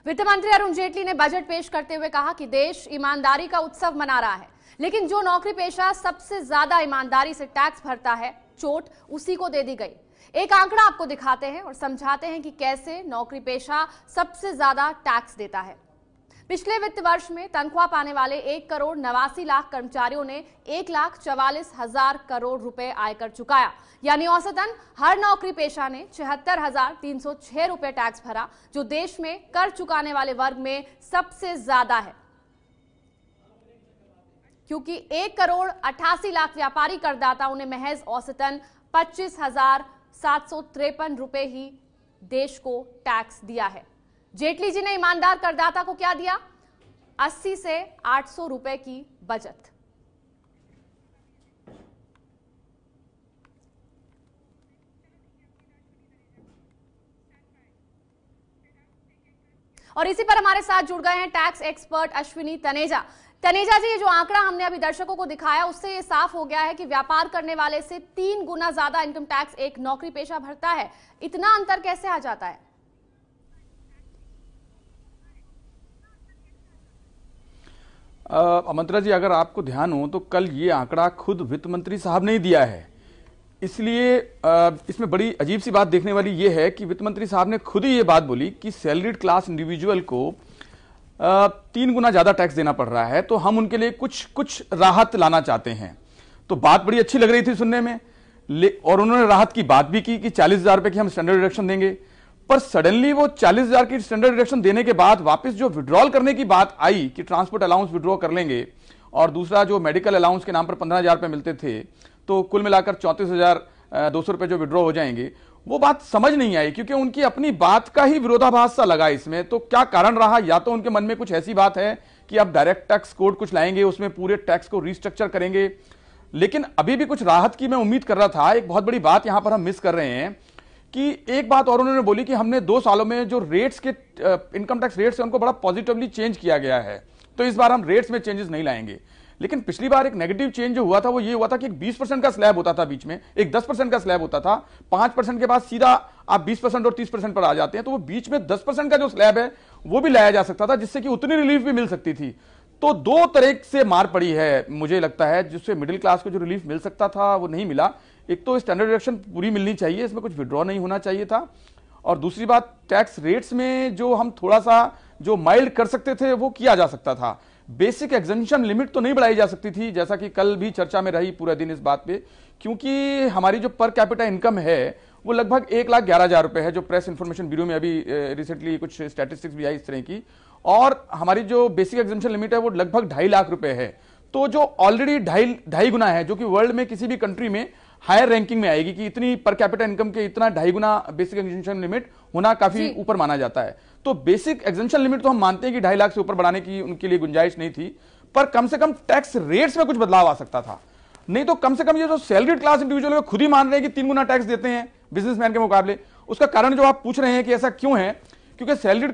वित्त मंत्री अरुण जेटली ने बजट पेश करते हुए कहा कि देश ईमानदारी का उत्सव मना रहा है, लेकिन जो नौकरी पेशा सबसे ज्यादा ईमानदारी से टैक्स भरता है, चोट उसी को दे दी गई। एक आंकड़ा आपको दिखाते हैं और समझाते हैं कि कैसे नौकरी पेशा सबसे ज्यादा टैक्स देता है। पिछले वित्त वर्ष में तनख्वाह पाने वाले 1,89,00,000 कर्मचारियों ने 1,44,000 करोड़ रुपए आयकर चुकाया, यानी औसतन हर नौकरी पेशा ने 76,306 रुपए टैक्स भरा, जो देश में कर चुकाने वाले वर्ग में सबसे ज्यादा है। क्योंकि 1,88,00,000 व्यापारी करदाताओं ने महज औसतन 25,753 रुपए ही देश को टैक्स दिया है। जेटली जी ने ईमानदार करदाता को क्या दिया? 80 से 800 रुपए की बचत। और इसी पर हमारे साथ जुड़ गए हैं टैक्स एक्सपर्ट अश्विनी तनेजा। तनेजा जी, ये जो आंकड़ा हमने अभी दर्शकों को दिखाया, उससे ये साफ हो गया है कि व्यापार करने वाले से 3 गुना ज्यादा इनकम टैक्स एक नौकरी पेशा भरता है। इतना अंतर कैसे आ जाता है? अमंत्रा जी, अगर आपको ध्यान हो तो कल ये आंकड़ा खुद वित्त मंत्री साहब ने ही दिया है, इसलिए इसमें बड़ी अजीब सी बात देखने वाली ये है कि वित्त मंत्री साहब ने खुद ही ये बात बोली कि सैलरीड क्लास इंडिविजुअल को 3 गुना ज्यादा टैक्स देना पड़ रहा है, तो हम उनके लिए कुछ राहत लाना चाहते हैं। तो बात बड़ी अच्छी लग रही थी सुनने में, और उन्होंने राहत की बात भी की कि 40,000 रुपए की हम स्टैंडर्ड डिडक्शन देंगे। पर सडनली वो 40,000 की स्टैंडर्ड डिडक्शन देने के बाद वापस जो विड्रॉल करने की बात आई कि ट्रांसपोर्ट अलाउंस विड्रॉ कर लेंगे, और दूसरा जो मेडिकल अलाउंस के नाम पर 15,000 रुपए मिलते थे, तो कुल मिलाकर 34,200 रुपए जो विड्रॉ हो जाएंगे, वो बात समझ नहीं आई, क्योंकि उनकी अपनी बात का ही विरोधाभास सा लगा इसमें। तो क्या कारण रहा? या तो उनके मन में कुछ ऐसी बात है कि अब डायरेक्ट टैक्स कोड कुछ लाएंगे, उसमें पूरे टैक्स को रिस्ट्रक्चर करेंगे, लेकिन अभी भी कुछ राहत की मैं उम्मीद कर रहा था। एक बहुत बड़ी बात यहां पर हम मिस कर रहे हैं कि एक बात और उन्होंने बोली कि हमने 2 सालों में जो रेट्स के इनकम टैक्स रेट्स है उनको बड़ा पॉजिटिवली चेंज किया गया है, तो इस बार हम रेट्स में चेंजेस नहीं लाएंगे। लेकिन पिछली बार एक नेगेटिव चेंज जो हुआ था वो ये हुआ था कि एक 20% का स्लैब होता था, बीच में एक 10% का स्लैब होता था, 5% के बाद सीधा आप 20% और 30% पर आ जाते हैं, तो वो बीच में 10% का जो स्लैब है वो भी लाया जा सकता था, जिससे कि उतनी रिलीफ भी मिल सकती थी। तो 2 तरह से मार पड़ी है मुझे लगता है, जिससे मिडिल क्लास को जो रिलीफ मिल सकता था वो नहीं मिला। एक तो स्टैंडर्ड डिडक्शन पूरी मिलनी चाहिए, इसमें कुछ विड्रॉ नहीं होना चाहिए था, और दूसरी बात टैक्स रेट्स में जो हम थोड़ा सा जो माइल्ड कर सकते थे वो किया जा सकता था। बेसिक एग्जेम्पशन लिमिट तो नहीं बढ़ाई जा सकती थी, जैसा कि कल भी चर्चा में रही पूरे दिन इस बात पे, क्योंकि हमारी जो पर कैपिटा इनकम है वो लगभग 1,11,000 रुपए है, जो प्रेस इंफॉर्मेशन ब्यूरो में अभी रिसेंटली कुछ स्टैटिस्टिक्स भी आई इस तरह की, और हमारी जो बेसिक एग्जेम्पशन लिमिट है वो लगभग 2.5 लाख रुपए है। तो जो ऑलरेडी ढाई गुना है, जो कि वर्ल्ड में किसी भी कंट्री में हायर रैंकिंग में आएगी कि इतनी पर कैपिटा इनकम के इतना 2.5 गुना बेसिक एग्जेम्पशन लिमिट होना काफी ऊपर माना जाता है। तो बेसिक एग्जेम्पशन लिमिट तो हम मानते हैं कि 2.5 लाख से ऊपर बढ़ाने की उनके लिए गुंजाइश नहीं थी, पर कम से कम टैक्स रेट्स में कुछ बदलाव आ सकता था। नहीं तो कम से कम ये जो सैलरीड क्लास इंडिविजुअल है खुद ही मान रहे हैं कि 3 गुना टैक्स देते हैं बिजनेसमैन के मुकाबले। उसका कारण जो आप पूछ रहे हैं कि ऐसा क्यों है, क्योंकि सैलरीड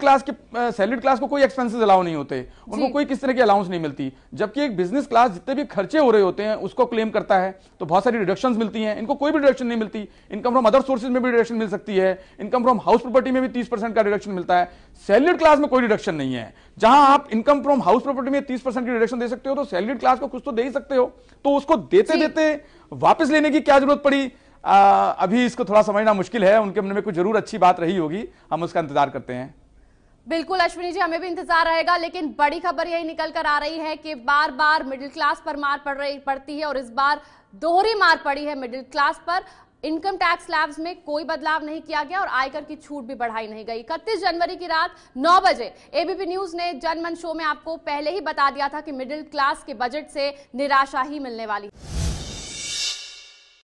क्लास को कोई एक्सपेंसेस अलाउ नहीं होते, उनको कोई किस तरह की अलाउंस नहीं मिलती, जबकि एक बिजनेस क्लास जितने भी खर्चे हो रहे होते हैं उसको क्लेम करता है, तो बहुत सारी डिडक्शंस मिलती हैं। इनको कोई भी डिडक्शन नहीं मिलती। इनकम फ्रॉम अदर सोर्सेज में भी डिडक्शन मिल सकती है, इनकम फ्रॉम हाउस प्रॉपर्टी में भी 30% का डिडक्शन मिलता है। सैलरीड क्लास में कोई डिडक्शन नहीं है। जहां आप इनकम फ्रॉम हाउस प्रॉपर्टी में 30% की डिडक्शन दे सकते हो, तो सैलरीड क्लास को कुछ तो दे ही सकते हो। तो उसको देते देते वापस लेने की क्या जरूरत पड़ी? अभी इसको थोड़ा समझना मुश्किल है। उनके मन में कुछ जरूर अच्छी बात रही होगी, हम उसका इंतजार करते हैं। बिल्कुल अश्विनी जी, हमें भी इंतजार रहेगा, लेकिन बड़ी खबर यही निकल कर आ रही है कि बार बार मिडिल क्लास पर मार पड़ती है, और इस बार दोहरी मार पड़ी है मिडिल क्लास पर। इनकम टैक्स स्लैब्स में कोई बदलाव नहीं किया गया और आयकर की छूट भी बढ़ाई नहीं गई। 31 जनवरी की रात 9 बजे एबीपी न्यूज ने जनमन शो में आपको पहले ही बता दिया था कि मिडिल क्लास के बजट से निराशा ही मिलने वाली।